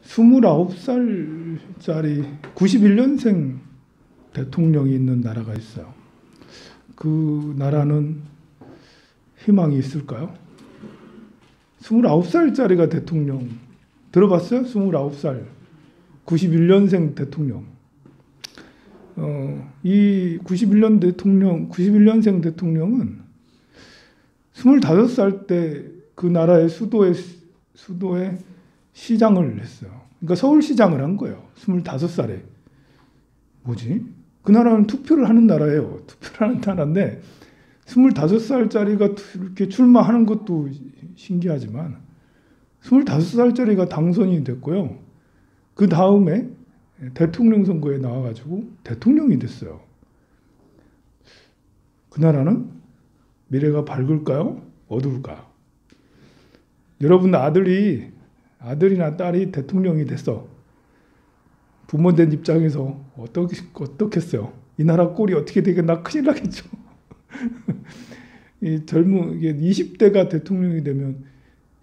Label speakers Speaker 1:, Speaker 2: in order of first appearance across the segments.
Speaker 1: 29살짜리 91년생 대통령이 있는 나라가 있어요. 그 나라는 희망이 있을까요? 29살짜리가 대통령 들어봤어요? 29살 91년생 대통령. 이 91년생 대통령은 25살 때 그 나라의 수도의 시장을 했어요. 그러니까 서울시장을 한 거예요. 25살에. 뭐지? 그 나라는 투표를 하는 나라예요. 투표를 하는 나라인데 25살짜리가 이렇게 출마하는 것도 신기하지만 25살짜리가 당선이 됐고요. 그 다음에 대통령 선거에 나와가지고 대통령이 됐어요. 그 나라는 미래가 밝을까요? 어두울까요? 여러분 아들이나 딸이 대통령이 됐어. 부모 된 입장에서 어떻겠어요? 이 나라 꼴이 어떻게 되겠나 큰일 나겠죠. 이 20대가 대통령이 되면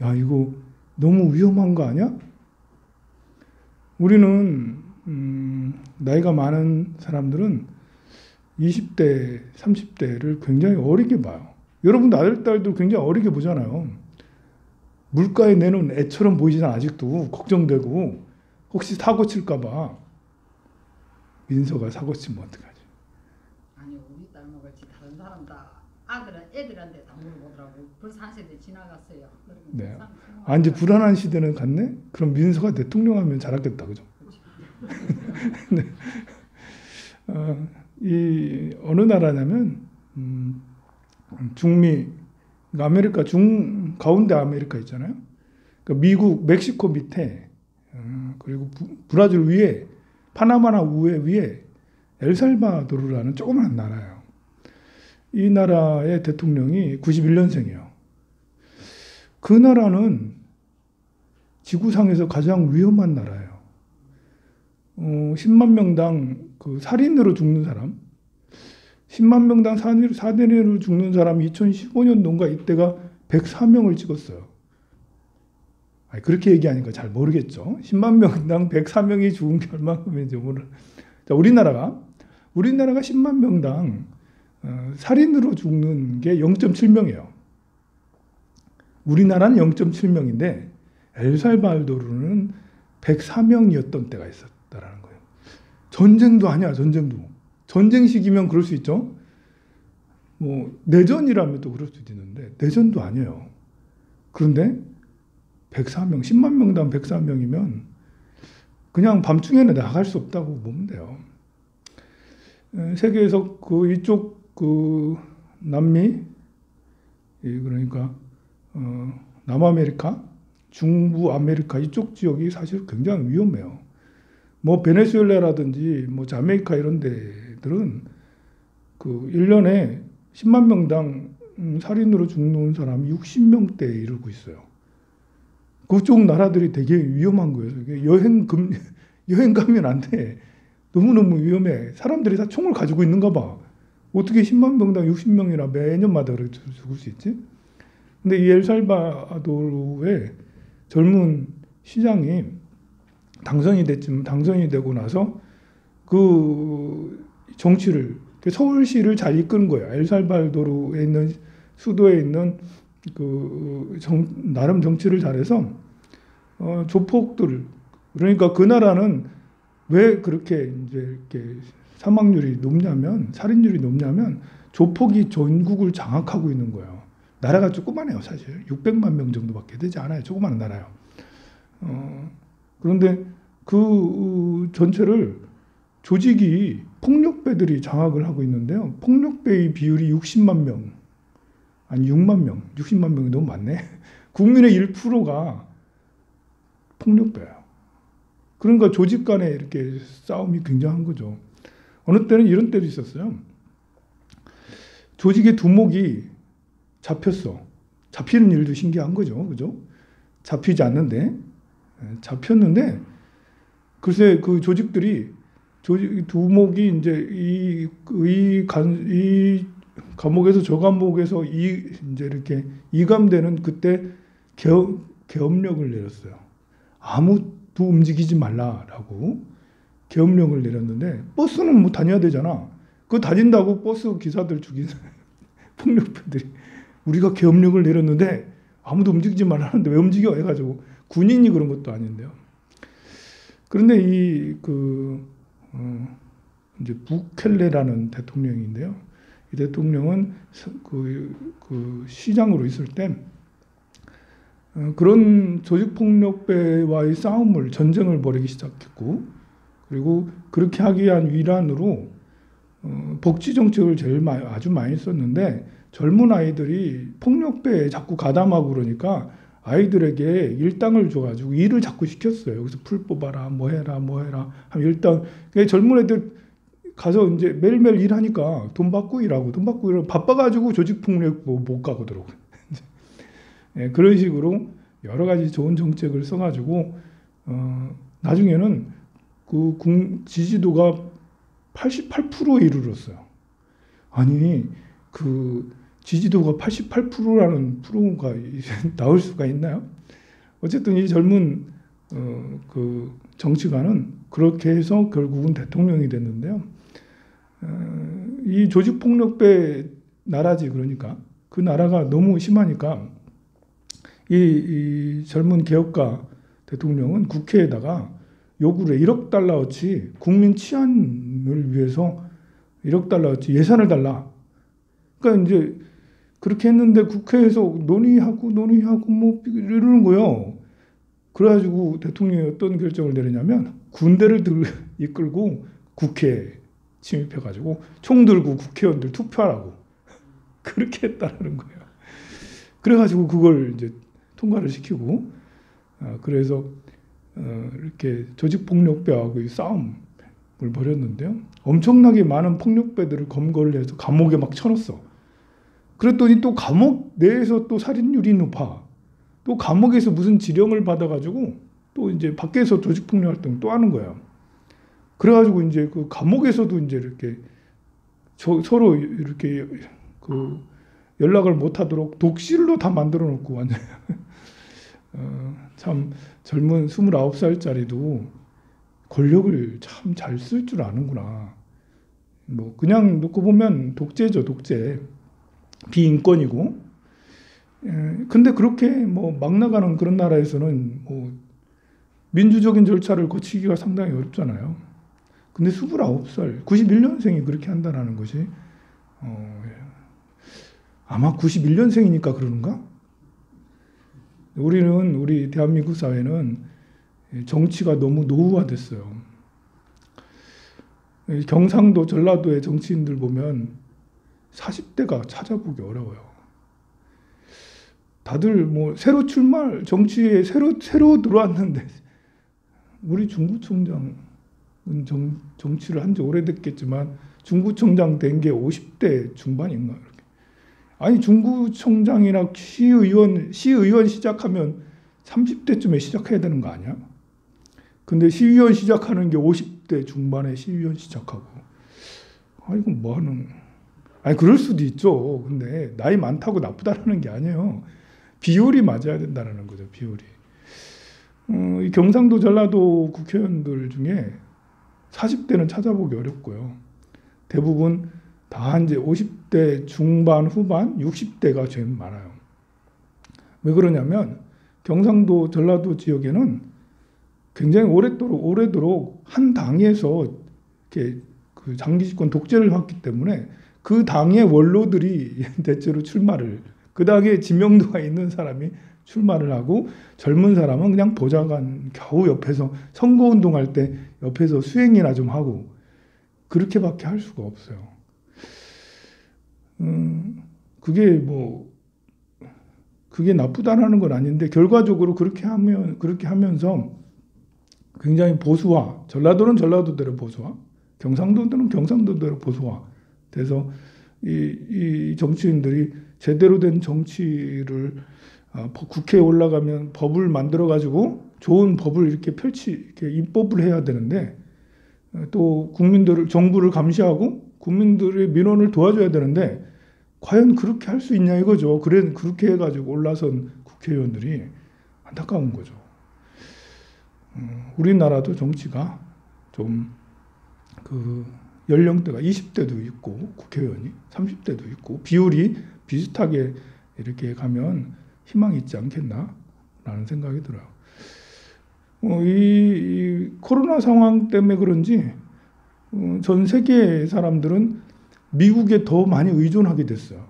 Speaker 1: 야 이거 너무 위험한 거 아니야? 우리는 나이가 많은 사람들은 20대, 30대를 굉장히 어리게 봐요. 여러분도 아들, 딸도 굉장히 어리게 보잖아요. 물가에 내놓은 애처럼 보이지는 아직도 걱정되고 혹시 사고 칠까 봐. 민서가 사고 치면 어떡하지?
Speaker 2: 아니 우리 딸 먹을지 다른 사람 다 애들한테 다 물어보더라고. 벌써 한 세대 지나갔어요.
Speaker 1: 네. 이제 불안한 시대는 갔네? 그럼 민서가 대통령 하면 잘하겠다. 그죠? 네. 이 어느 나라냐면 중미 아메리카 가운데 아메리카 있잖아요. 그러니까 미국, 멕시코 밑에 그리고 브라질 위에 파나마나 위에 엘살바도르라는 조그마한 나라예요. 이 나라의 대통령이 91년생이에요. 그 나라는 지구상에서 가장 위험한 나라예요. 10만 명당 그 살인으로 죽는 사람, 10만 명당 살인으로 죽는 사람이 2015년도인가 이때가 104명을 찍었어요. 그렇게 얘기하니까 잘 모르겠죠. 10만 명당 104명이 죽은 게 얼마큼인지 모르. 자, 우리나라가 10만 명당 살인으로 죽는 게 0.7명이에요. 우리나라는 0.7명인데 엘살바도르는 104명이었던 때가 있었다라는 거예요. 전쟁도 아니야, 전쟁도. 전쟁 시기면 그럴 수 있죠. 뭐 내전이라면 또 그럴 수도 있는데 내전도 아니에요. 그런데 104명, 10만 명당 104명이면 그냥 밤중에는 나갈 수 없다고 보면 돼요. 세계에서 이쪽 남미, 그러니까 남아메리카, 중부 아메리카 이쪽 지역이 사실 굉장히 위험해요. 뭐 베네수엘라라든지 뭐 자메이카 이런 데들은 1년에 10만 명당 살인으로 죽는 사람이 60명대에 이르고 있어요. 그쪽 나라들이 되게 위험한 거예요. 여행 가면 안 돼. 너무너무 위험해. 사람들이 다 총을 가지고 있는가 봐. 어떻게 10만 명당 60명이나 매년마다 그렇게 죽을 수 있지? 근데 이 엘살바도르의 젊은 시장이 당선이 되고 나서 그 정치를, 서울시를 잘 이끄는 거예요. 엘살바도르에 있는 수도에 있는 나름 정치를 잘해서 조폭들, 그러니까 그 나라는 왜 그렇게 이제 이렇게 사망률이 높냐면, 살인율이 높냐면 조폭이 전국을 장악하고 있는 거예요. 나라가 조그마해요, 사실. 600만 명 정도밖에 되지 않아요. 조그마한 나라요. 그런데 그 전체를 조직이 폭력배들이 장악을 하고 있는데요. 폭력배의 비율이 60만 명, 아니 6만 명, 60만 명이 너무 많네. 국민의 1%가 폭력배예요. 그러니까 조직 간에 이렇게 싸움이 굉장한 거죠. 어느 때는 이런 때도 있었어요. 조직의 두목이 잡혔어. 잡히는 일도 신기한 거죠. 그죠? 잡히지 않는데, 잡혔는데, 글쎄 그 조직들이, 두목이 이제 이 감옥에서 저 감옥에서 이제 이렇게 이감되는 그때 계엄령을 내렸어요. 아무도 움직이지 말라라고 계엄령을 내렸는데 버스는 뭐 다녀야 되잖아. 그거 다닌다고 버스 기사들 죽인 폭력배들이 우리가 계엄령을 내렸는데 아무도 움직이지 말라는데 왜 움직여 해가지고 군인이 그런 것도 아닌데요. 그런데 이제 부켈레라는 대통령인데요. 이 대통령은 그 시장으로 있을 때 그런 조직폭력배와의 전쟁을 벌이기 시작했고, 그리고 그렇게 하기 위한 위란으로 복지 정책을 아주 많이 썼는데, 젊은 아이들이 폭력배에 자꾸 가담하고 그러니까 아이들에게 일당을 줘가지고 일을 자꾸 시켰어요. 여기서 풀 뽑아라, 뭐 해라 하면 일당. 그러니까 젊은 애들 가서 이제 매일매일 일하니까 돈 받고 일하고 바빠가지고 조직폭력 못 가거더라고요. 네, 그런 식으로 여러 가지 좋은 정책을 써가지고 나중에는 그 지지도가 88%에 이르렀어요. 아니 그 지지도가 88%라는 프로가 나올 수가 있나요? 어쨌든 이 젊은 그 정치가는 그렇게 해서 결국은 대통령이 됐는데요. 이 조직폭력배 나라지, 그러니까 그 나라가 너무 심하니까 이 젊은 개혁가 대통령은 국회에다가 요구를 해. 1억 달러어치 국민 치안을 위해서 1억 달러어치 예산을 달라. 그러니까 이제 그렇게 했는데 국회에서 논의하고 뭐 이러는 거예요. 그래가지고 대통령이 어떤 결정을 내리냐면 군대를 이끌고 국회에 침입해가지고 총 들고 국회의원들 투표하라고 그렇게 했다는 거예요. 그래가지고 그걸 이제 통과를 시키고, 그래서 이렇게 조직폭력배하고의 싸움을 벌였는데요. 엄청나게 많은 폭력배들을 검거를 해서 감옥에 막 쳐넣었어. 그랬더니 또 감옥 내에서 또 살인율이 높아. 또 감옥에서 무슨 지령을 받아가지고 또 이제 밖에서 조직폭력 활동 또 하는 거야. 그래가지고 이제 그 감옥에서도 이제 이렇게 서로 이렇게 그 연락을 못하도록 독실로 다 만들어 놓고 완전 참 젊은 29살짜리도 권력을 참 잘 쓸 줄 아는구나. 뭐 그냥 놓고 보면 독재죠, 독재. 비인권이고. 근데 그렇게 뭐 막 나가는 그런 나라에서는 뭐 민주적인 절차를 거치기가 상당히 어렵잖아요. 근데 29살, 91년생이 그렇게 한다는 것이 아마 91년생이니까 그러는가? 우리 대한민국 사회는 정치가 너무 노후화됐어요. 경상도, 전라도의 정치인들 보면 40대가 찾아보기 어려워요. 다들 뭐 새로 정치에 새로 들어왔는데, 우리 중구청장은 정치를 한 지 오래됐겠지만 중구청장 된 게 50대 중반인가. 아니 중구청장이나 시의원 시작하면 30대쯤에 시작해야 되는 거 아니야? 근데 시의원 시작하는 게 50대 중반에 시의원 시작하고, 이건 뭐 하는? 아니 그럴 수도 있죠. 근데 나이 많다고 나쁘다는 게 아니에요. 비율이 맞아야 된다는 거죠. 비율이. 이 경상도, 전라도 국회의원들 중에 40대는 찾아보기 어렵고요. 대부분 다 이제 50대 중반, 후반, 60대가 제일 많아요. 왜 그러냐면 경상도, 전라도 지역에는 굉장히 오래도록 한 당에서 이렇게 그 장기 집권 독재를 했기 때문에 그 당의 원로들이 대체로 그 당에 지명도가 있는 사람이 출마를 하고, 젊은 사람은 그냥 보좌관 겨우 옆에서 선거운동할 때 옆에서 수행이나 좀 하고, 그렇게밖에 할 수가 없어요. 그게 나쁘다는 건 아닌데, 결과적으로 그렇게 하면서 굉장히 보수화, 전라도는 전라도대로 보수화, 경상도는 경상도대로 보수화 돼서 이 정치인들이 제대로 된 정치를 국회에 올라가면 법을 만들어 가지고 좋은 법을 이렇게 입법을 해야 되는데, 또 정부를 감시하고 국민들의 민원을 도와줘야 되는데 과연 그렇게 할 수 있냐 이거죠. 그렇게 해가지고 올라선 국회의원들이 안타까운 거죠. 우리나라도 정치가 좀 그 연령대가 20대도 있고 국회의원이 30대도 있고 비율이 비슷하게 이렇게 가면 희망이 있지 않겠나라는 생각이 들어요. 이 코로나 상황 때문에 그런지 전 세계 사람들은 미국에 더 많이 의존하게 됐어요.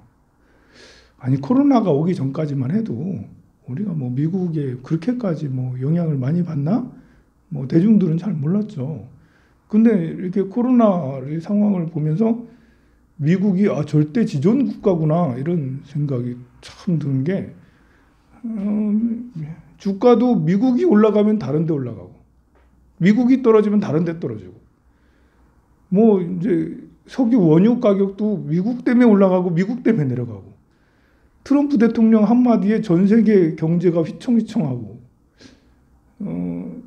Speaker 1: 아니 코로나가 오기 전까지만 해도 우리가 뭐 미국에 그렇게까지 뭐 영향을 많이 받나? 뭐 대중들은 잘 몰랐죠. 근데 이렇게 코로나 상황을 보면서 미국이 절대 지존 국가구나 이런 생각이 참 드는 게 주가도 미국이 올라가면 다른 데 올라가고 미국이 떨어지면 다른 데 떨어지고 뭐 이제 석유 원유 가격도 미국 때문에 올라가고 미국 때문에 내려가고 트럼프 대통령 한마디에 전 세계 경제가 휘청휘청하고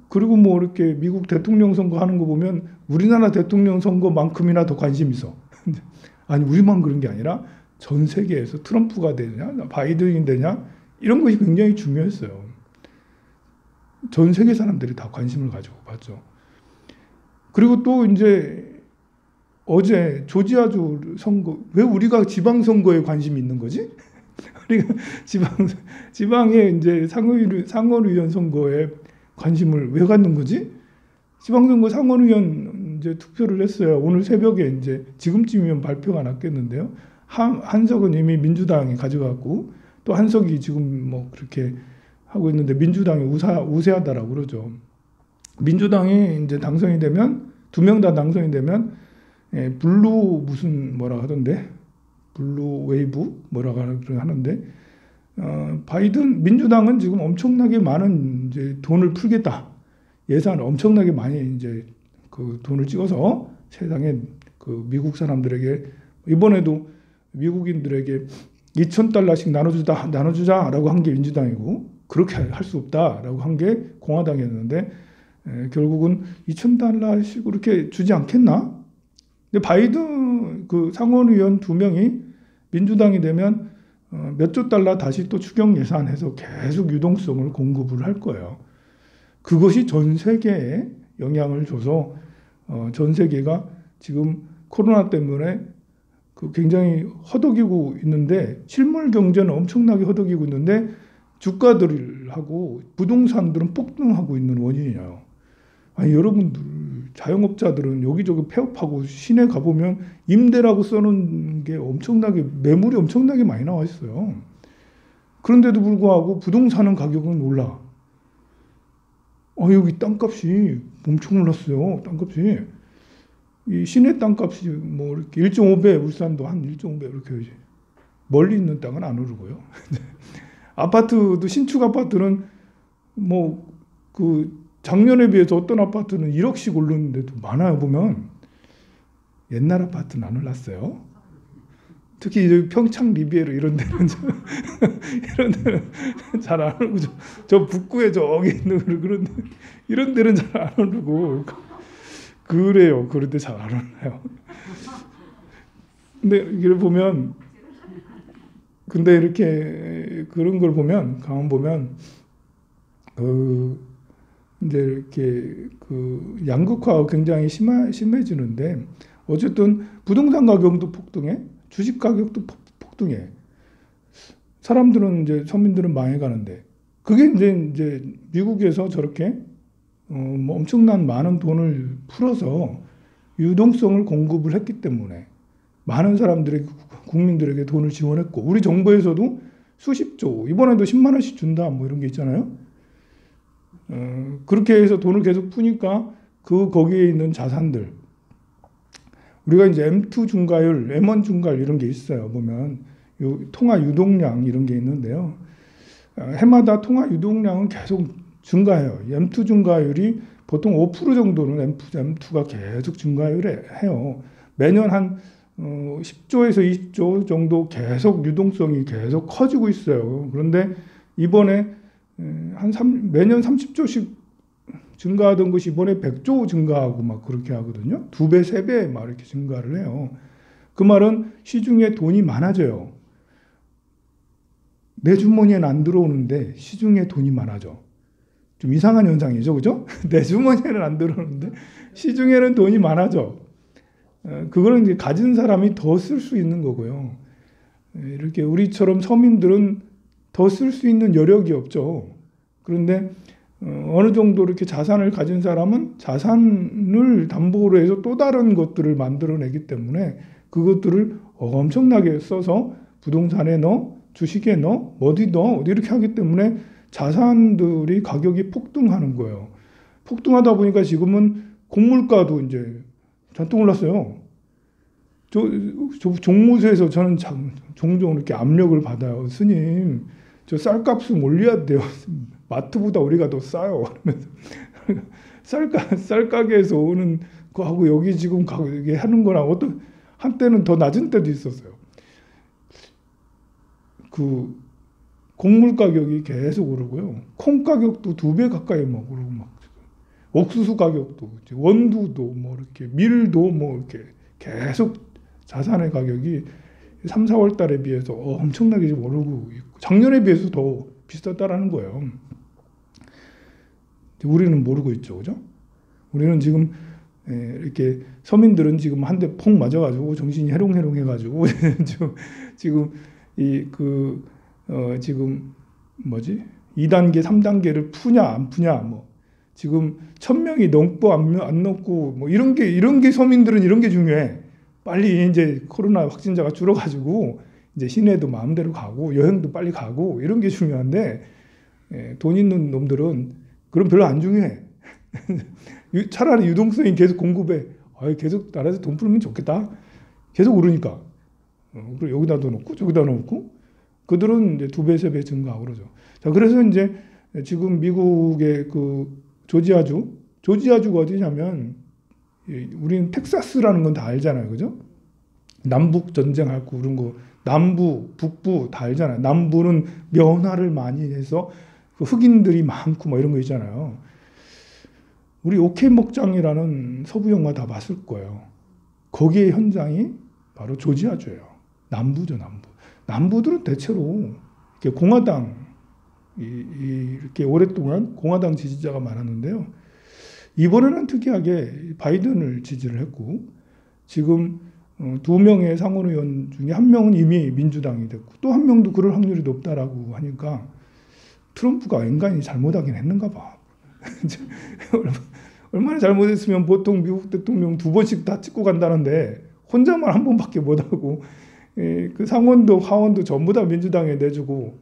Speaker 1: 그리고 뭐 이렇게 미국 대통령 선거 하는 거 보면 우리나라 대통령 선거만큼이나 더 관심 있어. 아니 우리만 그런 게 아니라 전 세계에서 트럼프가 되냐 바이든이 되냐 이런 것이 굉장히 중요했어요. 전 세계 사람들이 다 관심을 가지고 봤죠. 그리고 또 이제 어제 조지아주 선거 왜 우리가 지방 선거에 관심이 있는 거지? 우리가 지방에 이제 상원의원 선거에 관심을 왜 갖는 거지? 지방선거 상원의원 이제 투표를 했어요. 오늘 새벽에 이제 지금쯤이면 발표가 났겠는데요. 한석은 이미 민주당이 가져갔고 또 한석이 지금 뭐 그렇게 하고 있는데 민주당이 우세하다라고 그러죠. 민주당이 이제 당선이 되면 2명 다 당선이 되면 블루 무슨 뭐라 하던데 블루 웨이브 뭐라고 하는데 바이든 민주당은 지금 엄청나게 많은 이제 돈을 풀겠다. 예산을 엄청나게 많이 이제 그 돈을 찍어서 세상에 그 미국 사람들에게 이번에도 미국인들에게 $2,000씩 나눠주자라고 한 게 민주당이고 그렇게 할 수 없다라고 한 게 공화당이었는데 결국은 $2,000씩 그렇게 주지 않겠나? 근데 바이든 그 상원의원 2명이 민주당이 되면 몇 조 달러 다시 또 추경 예산해서 계속 유동성을 공급을 할 거예요. 그것이 전 세계에 영향을 줘서 전 세계가 지금 코로나 때문에 그 굉장히 허덕이고 있는데 실물 경제는 엄청나게 허덕이고 있는데 주가들하고 부동산들은 폭등하고 있는 원인이에요. 아니 여러분들 자영업자들은 여기저기 폐업하고 시내 가보면 임대라고 써놓은 게 엄청나게 매물이 엄청나게 많이 나와 있어요. 그런데도 불구하고 부동산은 가격은 올라. 여기 땅값이 엄청 올랐어요. 땅값이 이 시내 땅값이 뭐 이렇게 1.5배 울산도 한 1.5배 이렇게 멀리 있는 땅은 안 오르고요. 아파트도 신축 아파트는 뭐 그 작년에 비해서 어떤 아파트는 1억씩 오르는 데도 많아요. 보면 옛날 아파트는 안 올랐어요. 특히 평창 리비에르 이런 데는 잘 안 오르고 저 북구에 저기 있는 그런 이런 데는 잘 안 오르고 그래요. 그런데 잘 안 올라요. 근데 이걸 보면 근데 이렇게 그런 걸 보면 가만 보면 이제 이렇게 그 양극화가 굉장히 심해지는데 어쨌든 부동산 가격도 폭등해, 주식 가격도 폭등해. 사람들은 이제 서민들은 망해가는데 그게 이제 미국에서 저렇게 뭐 엄청난 많은 돈을 풀어서 유동성을 공급을 했기 때문에 많은 사람들에게 국민들에게 돈을 지원했고 우리 정부에서도 수십조 이번에도 10만 원씩 준다 뭐 이런 게 있잖아요. 그렇게 해서 돈을 계속 푸니까 거기에 있는 자산들 우리가 이제 M2 증가율, M1 증가율 이런 게 있어요. 보면 통화 유동량 이런 게 있는데요. 해마다 통화 유동량은 계속 증가해요. M2 증가율이 보통 5% 정도는 M2가 계속 증가율을 해요. 매년 한 10조에서 20조 정도 계속 유동성이 계속 커지고 있어요. 그런데 이번에 매년 30조씩 증가하던 것이 이번에 100조 증가하고 막 그렇게 하거든요. 2배, 3배 막 이렇게 증가를 해요. 그 말은 시중에 돈이 많아져요. 내 주머니에는 안 들어오는데 시중에 돈이 많아져. 좀 이상한 현상이죠, 그죠? 내 주머니에는 안 들어오는데 시중에는 돈이 많아져. 그거는 이제 가진 사람이 더 쓸 수 있는 거고요. 이렇게 우리처럼 서민들은 더 쓸 수 있는 여력이 없죠. 그런데 어느 정도 이렇게 자산을 가진 사람은 자산을 담보로 해서 또 다른 것들을 만들어내기 때문에 그것들을 엄청나게 써서 부동산에 넣어, 주식에 넣어, 어디 넣어, 어디 이렇게 하기 때문에 자산들이 가격이 폭등하는 거예요. 폭등하다 보니까 지금은 곡물가도 이제 잔뜩 올랐어요. 저 종무소에서 저는 종종 이렇게 압력을 받아요. 스님, 저 쌀값 좀 올려야 돼요. 마트보다 우리가 더 싸요. 그러면서 쌀 가게에서 오는 거하고 여기 지금 이게 하는 거랑 어떤 한때는 더 낮은 때도 있었어요. 그 곡물 가격이 계속 오르고요. 콩 가격도 2배 가까이 막 오르고 막 옥수수 가격도 원두도 뭐 이렇게 밀도 뭐 이렇게 계속 자산의 가격이 3, 4월 달에 비해서 엄청나게 지금 오르고 있고 작년에 비해서 더 비쌌다라는 거예요. 우리는 모르고 있죠, 그죠? 우리는 지금 이렇게 서민들은 지금 한 대 폭 맞아가지고 정신이 해롱해롱해가지고 지금 지금 뭐지? 2단계, 3단계를 푸냐 안 푸냐 뭐 지금 1,000명이 넘고 안 넘고 뭐 이런 게 서민들은 이런 게 중요해. 빨리 이제 코로나 확진자가 줄어가지고 이제 시내도 마음대로 가고 여행도 빨리 가고 이런 게 중요한데 돈 있는 놈들은 그럼 별로 안 중요해. 차라리 유동성이 계속 공급해. 계속 나라에서 돈 풀면 좋겠다. 계속 오르니까. 그리고 여기다도 넣고 저기다 넣고 그들은 이제 2배, 3배 증가하고 그러죠. 자, 그래서 이제 지금 미국의 그 조지아주가 어디냐면 우리는 텍사스라는 건 다 알잖아요. 그죠? 남북 전쟁하고 그런 거 남부, 북부 다 알잖아요. 남부는 면화를 많이 해서 흑인들이 많고 뭐 이런 거 있잖아요. 우리 오케이 목장이라는 서부 영화 다 봤을 거예요. 거기에 현장이 바로 조지아주예요. 남부죠, 남부. 남부들은 대체로 이렇게 공화당 이렇게 오랫동안 공화당 지지자가 많았는데요. 이번에는 특이하게 바이든을 지지를 했고 지금 2명의 상원의원 중에 1명은 이미 민주당이 됐고 또 1명도 그럴 확률이 높다라고 하니까 트럼프가 인간이 잘못하긴 했는가 봐. 얼마나 잘못했으면 보통 미국 대통령 2번씩 다 찍고 간다는데 혼자만 1번밖에 못하고 그 상원도 하원도 전부 다 민주당에 내주고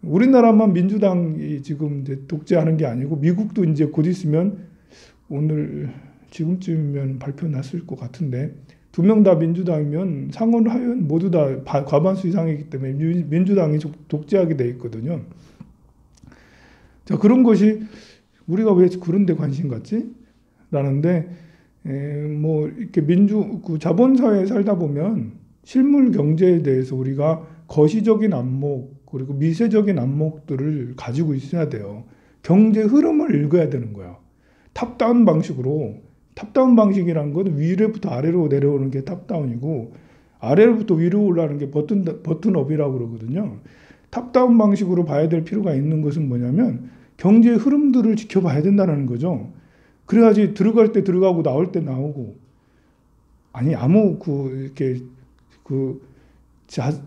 Speaker 1: 우리나라만 민주당이 지금 이제 독재하는 게 아니고 미국도 이제 곧 있으면 오늘 지금쯤이면 발표 났을 것 같은데 2명 다 민주당이면 상원 하원 모두 다 과반수 이상이기 때문에 민주당이 독재하게 돼 있거든요. 자, 그런 것이 우리가 왜 그런 데 관심 갖지? 라는데 뭐 이렇게 그 자본사회에 살다 보면 실물 경제에 대해서 우리가 거시적인 안목 그리고 미세적인 안목들을 가지고 있어야 돼요. 경제 흐름을 읽어야 되는 거예요. 탑다운 방식으로 탑다운 방식이라는 건 위로부터 아래로 내려오는 게 탑다운이고 아래로부터 위로 올라가는 게 버튼업이라고 그러거든요. 탑다운 방식으로 봐야 될 필요가 있는 것은 뭐냐면 경제의 흐름들을 지켜봐야 된다는 거죠. 그래야지 들어갈 때 들어가고 나올 때 나오고 아니 이렇게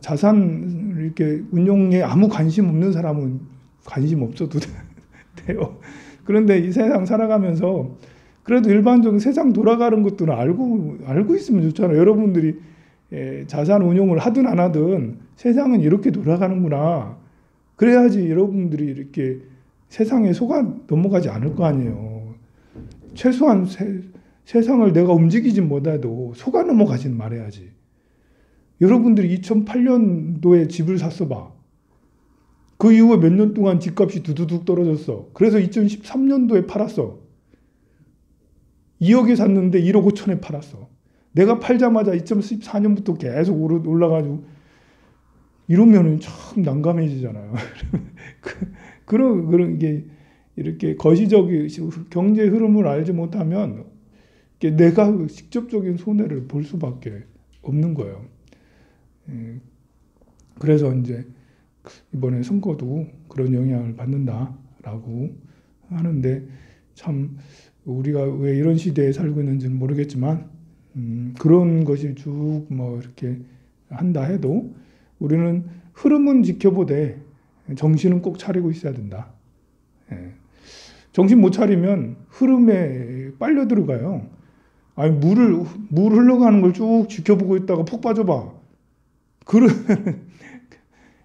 Speaker 1: 자산 이렇게 운용에 아무 관심 없는 사람은 관심 없어도 돼요. 그런데 이 세상 살아가면서 그래도 일반적인 세상 돌아가는 것들은 알고 있으면 좋잖아요. 여러분들이 자산 운용을 하든 안 하든 세상은 이렇게 돌아가는구나. 그래야지 여러분들이 이렇게 세상에 속아 넘어가지 않을 거 아니에요. 최소한 세상을 내가 움직이지 못해도 속아 넘어가진 말해야지. 여러분들이 2008년도에 집을 샀어 봐. 그 이후에 몇 년 동안 집값이 두두둑 떨어졌어. 그래서 2013년도에 팔았어. 2억에 샀는데 1억 5천에 팔았어. 내가 팔자마자 2014년부터 계속 올라가지고 이러면은 참 난감해지잖아요. 그런 게 이렇게 거시적인 경제 흐름을 알지 못하면 내가 직접적인 손해를 볼 수밖에 없는 거예요. 그래서 이제 이번에 선거도 그런 영향을 받는다라고 하는데 참 우리가 왜 이런 시대에 살고 있는지는 모르겠지만 그런 것이 쭉 뭐 이렇게 한다 해도 우리는 흐름은 지켜보되 정신은 꼭 차리고 있어야 된다. 예. 정신 못 차리면 흐름에 빨려 들어가요. 아니 물 흘러가는 걸 쭉 지켜보고 있다가 푹 빠져봐.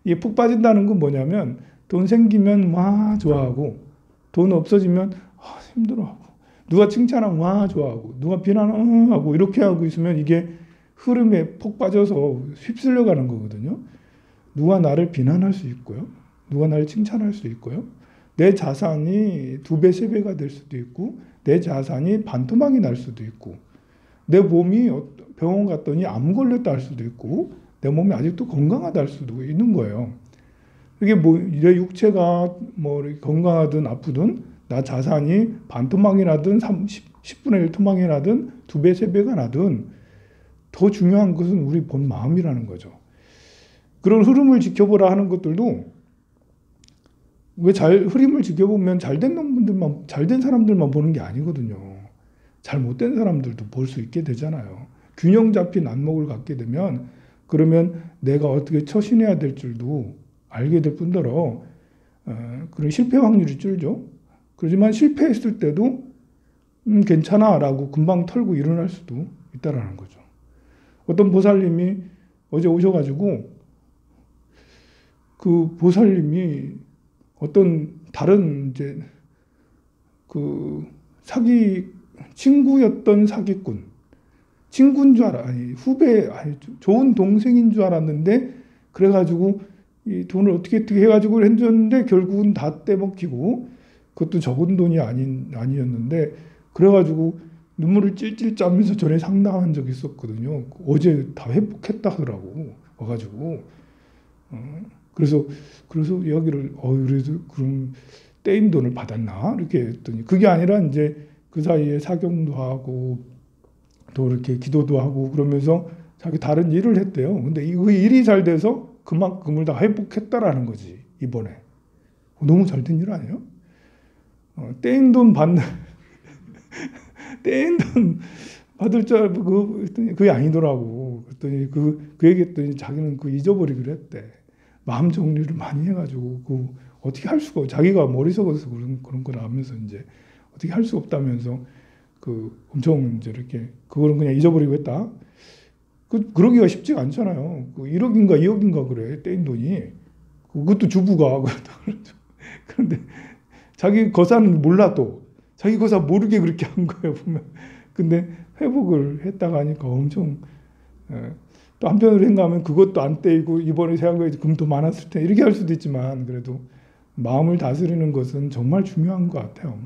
Speaker 1: 이게 푹 빠진다는 건 뭐냐면 돈 생기면 와 좋아하고 돈 없어지면 힘들어하고 누가 칭찬하면 와 좋아하고 누가 비난하고 이렇게 하고 있으면 이게 흐름에 푹 빠져서 휩쓸려 가는 거거든요. 누가 나를 비난할 수 있고요. 누가 나를 칭찬할 수 있고요. 내 자산이 2배, 3배가 될 수도 있고 내 자산이 반토막이 날 수도 있고 내 몸이 병원 갔더니 암 걸렸다 할 수도 있고 내 몸이 아직도 건강하다 할 수도 있는 거예요. 이게 뭐 내 육체가 뭐 건강하든 아프든 나 자산이 반토막이 나든 10분의 1 토막이 나든 2배, 3배가 나든 더 중요한 것은 우리 본 마음이라는 거죠. 그런 흐름을 지켜보라 하는 것들도 왜 흐름을 지켜보면 잘된 놈들만, 잘된 사람들만 보는 게 아니거든요. 잘못된 사람들도 볼 수 있게 되잖아요. 균형 잡힌 안목을 갖게 되면 그러면 내가 어떻게 처신해야 될 줄도 알게 될 뿐더러 그런 실패 확률이 줄죠. 그렇지만 실패했을 때도 괜찮아 라고 금방 털고 일어날 수도 있다라는 거죠. 어떤 보살님이 어제 오셔가지고 그 보살님이 어떤 다른 이제 그 친구였던 사기꾼, 친구인 줄 아니 후배, 아니 좋은 동생인 줄 알았는데 그래가지고 이 돈을 어떻게 해가지고 해줬는데 결국은 다 떼먹히고 그것도 적은 돈이 아니었는데 그래가지고 눈물을 찔찔 짜면서 전에 상담한 적이 있었거든요. 어제 다 회복했다 하더라고 와가지고 그래서 이야기를 그래도 그럼 떼인 돈을 받았나 이렇게 했더니 그게 아니라 이제 그 사이에 사경도 하고 또 이렇게 기도도 하고 그러면서 자기 다른 일을 했대요. 근데 그 일이 잘 돼서 그만큼을 다 회복했다라는 거지 이번에. 너무 잘 된 일 아니에요? 떼인 돈 받는 떼인 돈 받을 줄 알고 그게 아니더라고. 그랬더니 그 얘기했더니 자기는 그 잊어버리기로 했대. 마음 정리를 많이 해가지고 그 어떻게 할 수가 자기가 머리 썩어서 그런 걸 하면서 이제 어떻게 할 수 없다면서 그 엄청 이제 이렇게 그거는 그냥 잊어버리고 했다. 그러기가 쉽지가 않잖아요. 그 1억인가 2억인가 그래 떼인 돈이. 그것도 주부가 그런데 자기 거사는 몰라도 자기 거사 모르게 그렇게 한 거예요 보면. 근데 회복을 했다가 하니까 엄청 또 한편으로 생각하면 그것도 안 떼이고 이번에 생각해 금도 많았을 때 이렇게 할 수도 있지만 그래도 마음을 다스리는 것은 정말 중요한 것 같아요.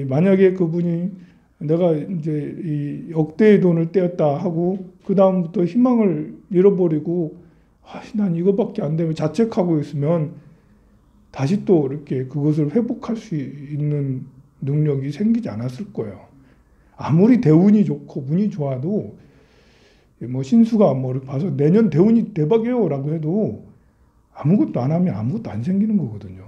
Speaker 1: 만약에 그분이 내가 이제 이 억대의 돈을 떼었다 하고 그 다음부터 희망을 잃어버리고 난 이거밖에 안 되면 자책하고 있으면 다시 또 이렇게 그것을 회복할 수 있는 능력이 생기지 않았을 거예요. 아무리 대운이 좋고 운이 좋아도 뭐 신수가 뭐 이렇게 봐서 내년 대운이 대박이에요라고 해도 아무것도 안 하면 아무것도 안 생기는 거거든요.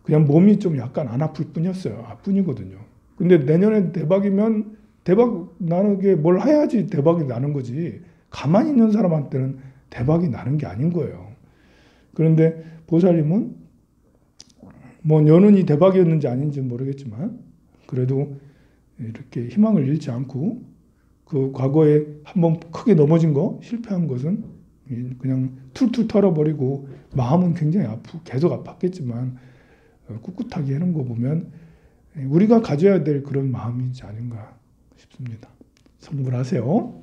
Speaker 1: 그냥 몸이 좀 약간 안 아플 뿐이었어요. 뿐이거든요. 근데 내년에 대박이면 대박 나는 게 뭘 해야지 대박이 나는 거지. 가만히 있는 사람한테는 대박이 나는 게 아닌 거예요. 그런데 보살님은 뭐 연운이 대박이었는지 아닌지는 모르겠지만 그래도 이렇게 희망을 잃지 않고 그 과거에 한번 크게 넘어진 거 실패한 것은 그냥 툴툴 털어버리고 마음은 굉장히 계속 아팠겠지만 꿋꿋하게 하는 거 보면 우리가 가져야 될 그런 마음이지 아닌가 싶습니다. 성불하세요.